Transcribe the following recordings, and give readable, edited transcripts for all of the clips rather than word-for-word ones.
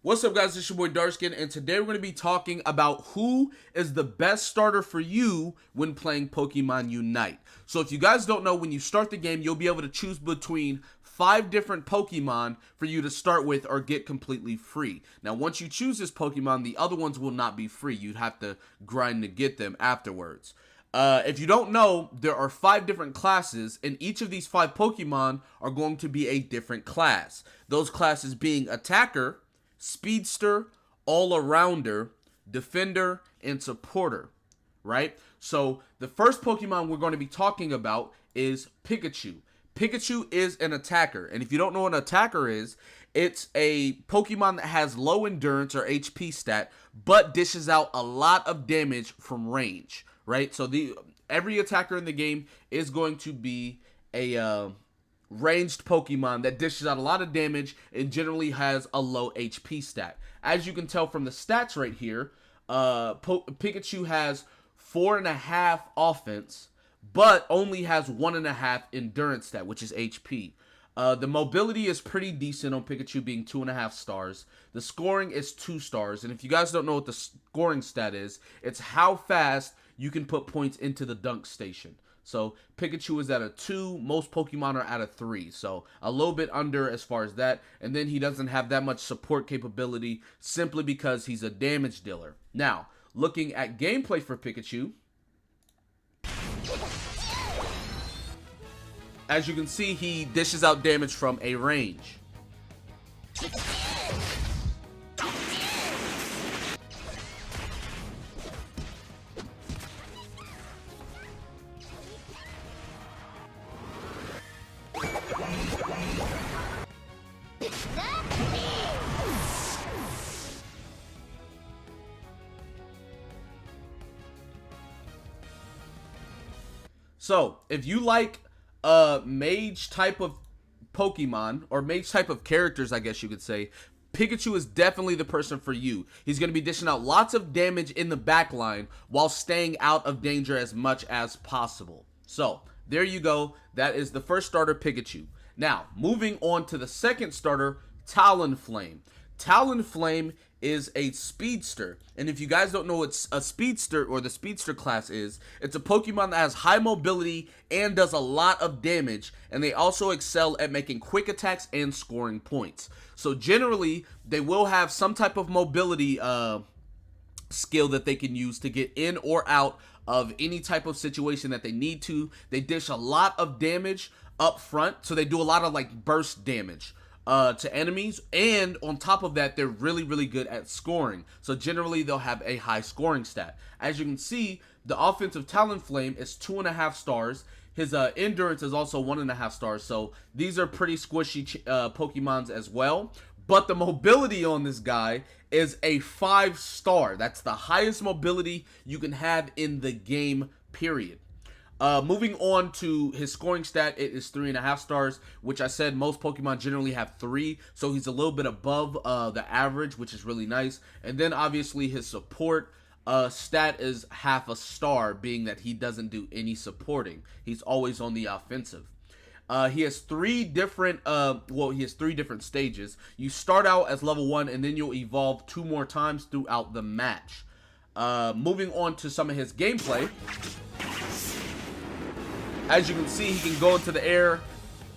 What's up, guys? It's your boy Darkskin, and today we're going to be talking about who is the best starter for you when playing Pokemon Unite. So if you guys don't know, when you start the game, you'll be able to choose between 5 different Pokemon for you to start with or get completely free. Now, once you choose this Pokemon, the other ones will not be free. You'd have to grind to get them afterwards. If you don't know, there are 5 different classes, and each of these 5 Pokemon are going to be a different class. Those classes being Attacker, Speedster, All-Arounder, Defender, and Supporter, right? So the first Pokemon we're going to be talking about is Pikachu. Pikachu is an attacker, and if you don't know what an attacker is, it's a Pokemon that has low endurance or HP stat, but dishes out a lot of damage from range, right? So every attacker in the game is going to be a ranged Pokemon that dishes out a lot of damage and generally has a low HP stat. As you can tell from the stats right here, Pikachu has 4.5 offense, but only has 1.5 endurance stat, which is HP. The mobility is pretty decent on Pikachu, being 2.5 stars. The scoring is 2 stars, and if you guys don't know what the scoring stat is, it's how fast you can put points into the dunk station. So Pikachu is at a 2, most Pokemon are at a 3, so a little bit under as far as that, and then he doesn't have that much support capability simply because he's a damage dealer. Now, looking at gameplay for Pikachu, as you can see, he dishes out damage from a range. So, if you like mage type of Pokemon, or mage type of characters, I guess you could say, Pikachu is definitely the person for you. He's going to be dishing out lots of damage in the backline while staying out of danger as much as possible. So, there you go. That is the first starter, Pikachu. Now, moving on to the second starter, Talonflame. Talonflame is a speedster, and if you guys don't know what a speedster or the speedster class is, it's a Pokemon that has high mobility and does a lot of damage, and they also excel at making quick attacks and scoring points. So generally, they will have some type of mobility skill that they can use to get in or out of any type of situation that they need to. They dish a lot of damage up front, so they do a lot of like burst damage to enemies, and on top of that, they're really good at scoring. So generally, they'll have a high scoring stat. As you can see, the offensive Talonflame is 2.5 stars. His endurance is also 1.5 stars. So these are pretty squishy Pokemons as well. But the mobility on this guy is a 5 star. That's the highest mobility you can have in the game, period. Moving on to his scoring stat, it is 3.5 stars, which I said most Pokemon generally have 3, so he's a little bit above the average, which is really nice. And then obviously his support stat is 0.5 star, being that he doesn't do any supporting. He's always on the offensive. He has 3 different he has 3 different stages. You start out as level 1, and then you'll evolve 2 more times throughout the match. Moving on to some of his gameplay. As you can see, he can go into the air,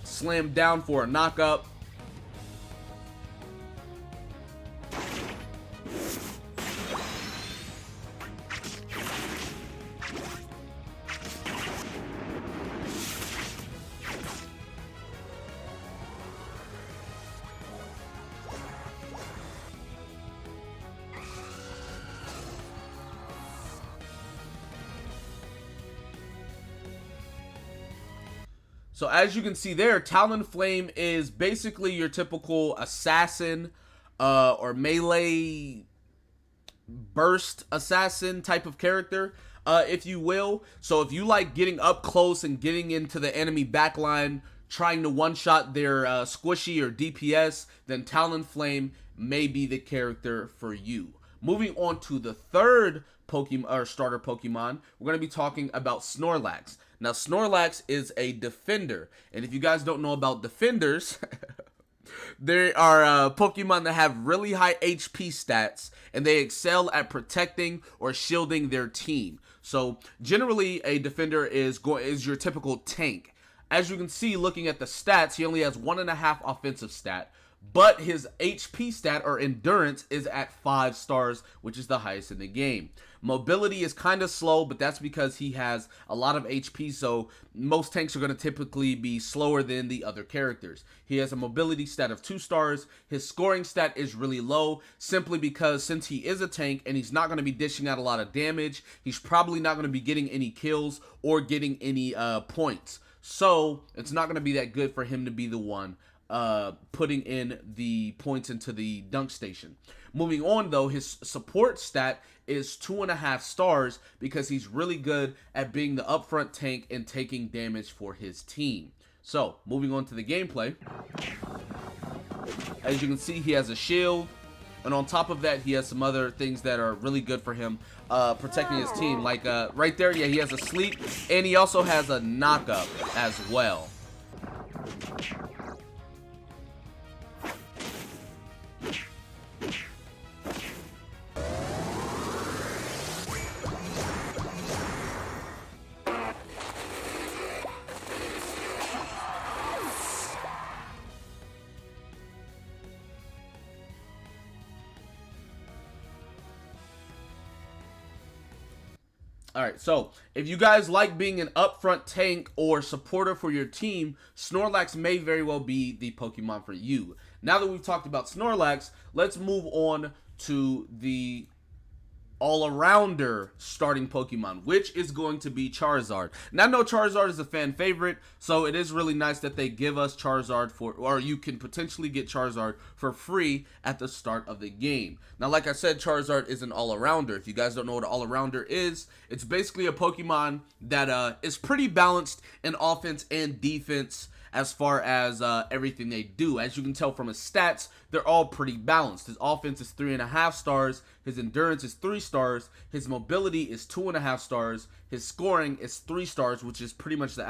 slam down for a knockup. So as you can see there, Talonflame is basically your typical assassin or melee burst assassin type of character, if you will. So if you like getting up close and getting into the enemy backline, trying to one-shot their squishy or DPS, then Talonflame may be the character for you. Moving on to the third Pokemon or starter Pokemon, we're going to be talking about Snorlax. Now, Snorlax is a defender, and if you guys don't know about defenders, There are Pokemon that have really high HP stats, and they excel at protecting or shielding their team. So generally, a defender is your typical tank. As you can see, looking at the stats, he only has 1.5 offensive stat, but his HP stat or endurance is at 5 stars, which is the highest in the game. Mobility is kind of slow, but that's because he has a lot of HP, so most tanks are going to typically be slower than the other characters. He has a mobility stat of 2 stars. His scoring stat is really low, simply because since he is a tank and he's not going to be dishing out a lot of damage, he's probably not going to be getting any kills or getting any points. So it's not going to be that good for him to be the one putting in the points into the dunk station. Moving on, though, his support stat is 2.5 stars because he's really good at being the upfront tank and taking damage for his team. So, moving on to the gameplay. As you can see, he has a shield, and on top of that, he has some other things that are really good for him protecting his team. Like right there, yeah, he has a sleep, and he also has a knockup as well. Alright, so if you guys like being an upfront tank or supporter for your team, Snorlax may very well be the Pokemon for you. Now that we've talked about Snorlax, let's move on to the all-arounder starting Pokemon, which is going to be Charizard. Now, I know Charizard is a fan favorite, so it is really nice that they give us Charizard or you can potentially get Charizard for free at the start of the game. Now, like I said, Charizard is an all-arounder. If you guys don't know what an all-arounder is, it's basically a Pokemon that is pretty balanced in offense and defense as far as everything they do. As you can tell from his stats, they're all pretty balanced. His offense is 3.5 stars, his endurance is 3 stars, his mobility is 2.5 stars, his scoring is 3 stars, which is pretty much the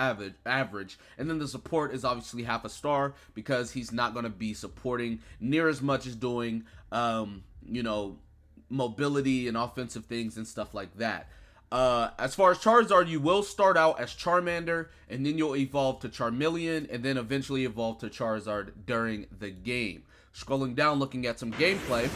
average, and then the support is obviously 0.5 star because he's not going to be supporting near as much as doing, mobility and offensive things and stuff like that. As far as Charizard, you will start out as Charmander, and then you'll evolve to Charmeleon, and then eventually evolve to Charizard during the game. Scrolling down, looking at some gameplay.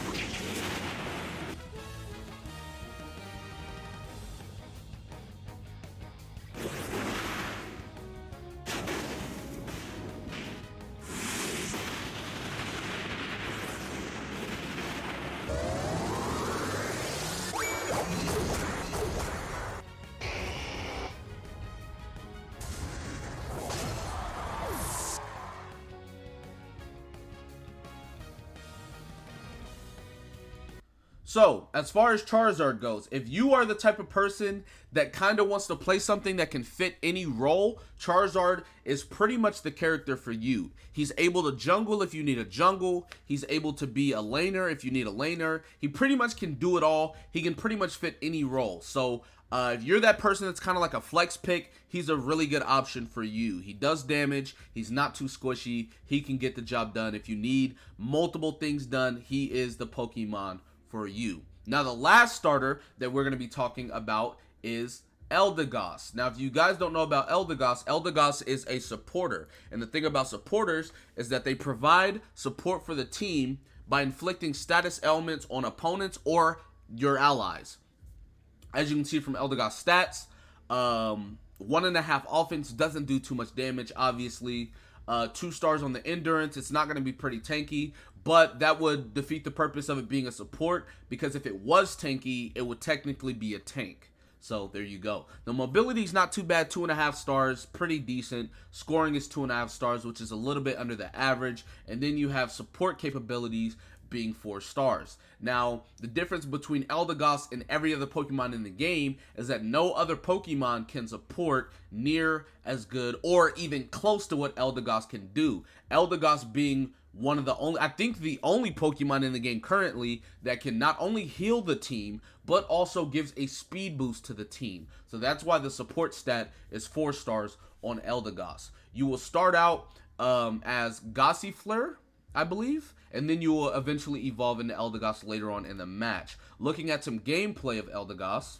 So, as far as Charizard goes, if you are the type of person that kind of wants to play something that can fit any role, Charizard is pretty much the character for you. He's able to jungle if you need a jungle. He's able to be a laner if you need a laner. He pretty much can do it all. He can pretty much fit any role. So, if you're that person that's kind of like a flex pick, he's a really good option for you. He does damage. He's not too squishy. He can get the job done. If you need multiple things done, he is the Pokemon for you. Now, the last starter that we're going to be talking about is Eldegoss. Now, if you guys don't know about Eldegoss, Eldegoss is a supporter. And the thing about supporters is that they provide support for the team by inflicting status elements on opponents or your allies. As you can see from Eldegoss stats, 1.5 offense, doesn't do too much damage, obviously. 2 stars on the endurance. It's not going to be pretty tanky, but that would defeat the purpose of it being a support, because if it was tanky, it would technically be a tank. So there you go. The mobility is not too bad, 2.5 stars, pretty decent. Scoring is 2.5 stars, which is a little bit under the average. And then you have support capabilities being 4 stars. Now, the difference between Eldegoss and every other Pokemon in the game is that no other Pokemon can support near as good or even close to what Eldegoss can do. Eldegoss being one of the only, I think the only Pokemon in the game currently that can not only heal the team, but also gives a speed boost to the team. So that's why the support stat is 4 stars on Eldegoss. You will start out as Gossifleur. I believe, and then you will eventually evolve into Eldegoss later on in the match. Looking at some gameplay of Eldegoss.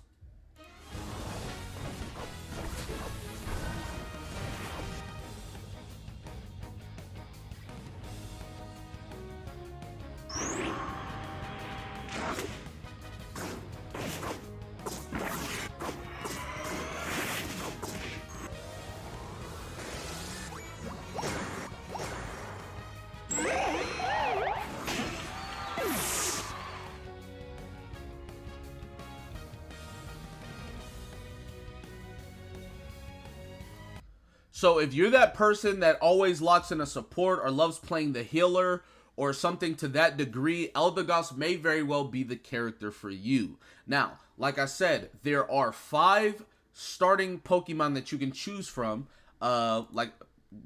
So if you're that person that always locks in a support or loves playing the healer or something to that degree, Eldegoss may very well be the character for you. Now, like I said, there are 5 starting Pokemon that you can choose from, like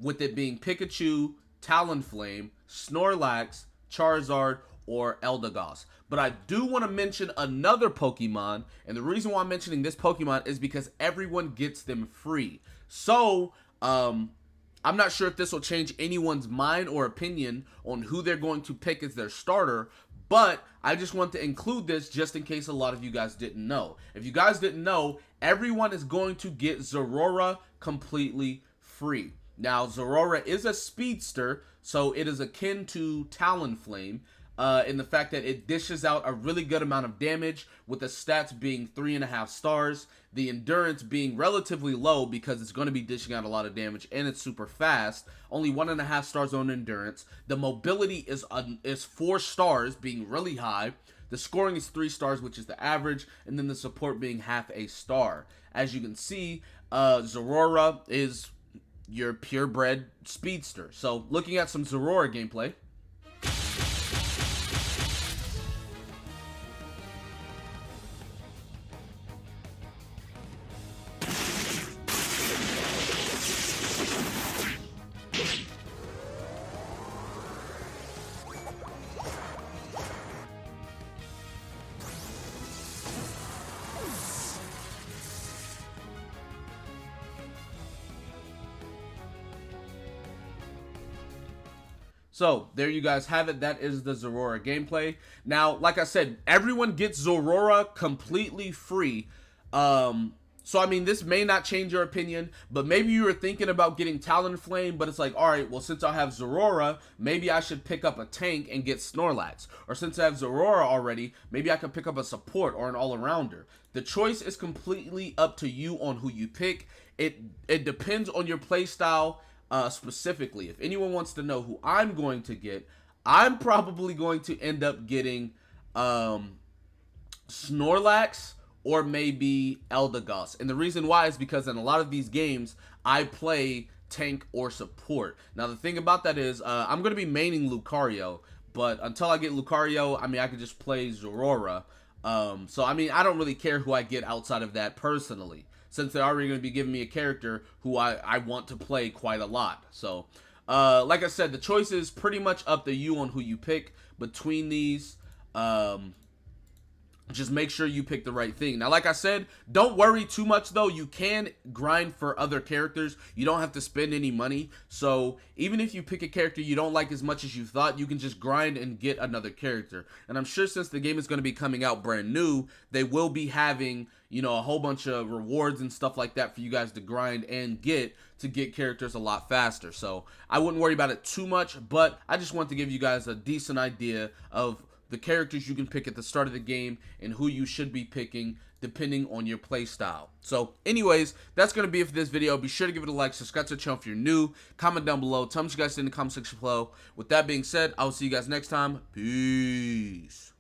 with it being Pikachu, Talonflame, Snorlax, Charizard, or Eldegoss. But I do want to mention another Pokemon, and the reason why I'm mentioning this Pokemon is because everyone gets them free. So, I'm not sure if this will change anyone's mind or opinion on who they're going to pick as their starter, but I just want to include this just in case a lot of you guys didn't know. If you guys didn't know, everyone is going to get Zeraora completely free. Now, Zeraora is a speedster, so it is akin to Talonflame, in the fact that it dishes out a really good amount of damage, with the stats being 3.5 stars, the endurance being relatively low because it's going to be dishing out a lot of damage, and it's super fast, only 1.5 stars on endurance. The mobility is 4 stars, being really high. The scoring is 3 stars, which is the average, and then the support being half a star. As you can see, Zeraora is your purebred speedster. So looking at some Zeraora gameplay. So, there you guys have it. That is the Zeraora gameplay. Now, like I said, everyone gets Zeraora completely free. So, I mean, this may not change your opinion, but maybe you were thinking about getting Talonflame, but it's like, alright, well, since I have Zeraora, maybe I should pick up a tank and get Snorlax. Or since I have Zeraora already, maybe I can pick up a support or an all-arounder. The choice is completely up to you on who you pick. It depends on your playstyle. Specifically, if anyone wants to know who I'm going to get, I'm probably going to end up getting Snorlax or maybe Eldegoss. And the reason why is because in a lot of these games, I play tank or support. Now, the thing about that is I'm going to be maining Lucario, but until I get Lucario, I mean, I could just play Zeraora. So, I mean, I don't really care who I get outside of that personally, since they're already going to be giving me a character who I want to play quite a lot. So, like I said, the choice is pretty much up to you on who you pick between these. Just make sure you pick the right thing. Now, like I said, don't worry too much, though. You can grind for other characters. You don't have to spend any money. So, even if you pick a character you don't like as much as you thought, you can just grind and get another character. And I'm sure since the game is going to be coming out brand new, they will be having, you know, a whole bunch of rewards and stuff like that for you guys to grind and get to get characters a lot faster. So, I wouldn't worry about it too much, but I just want to give you guys a decent idea of the characters you can pick at the start of the game and who you should be picking depending on your play style. So anyways, that's going to be it for this video. Be sure to give it a like, subscribe to the channel if you're new, comment down below, tell me what you guys did in the comment section below. With that being said, I will see you guys next time. Peace.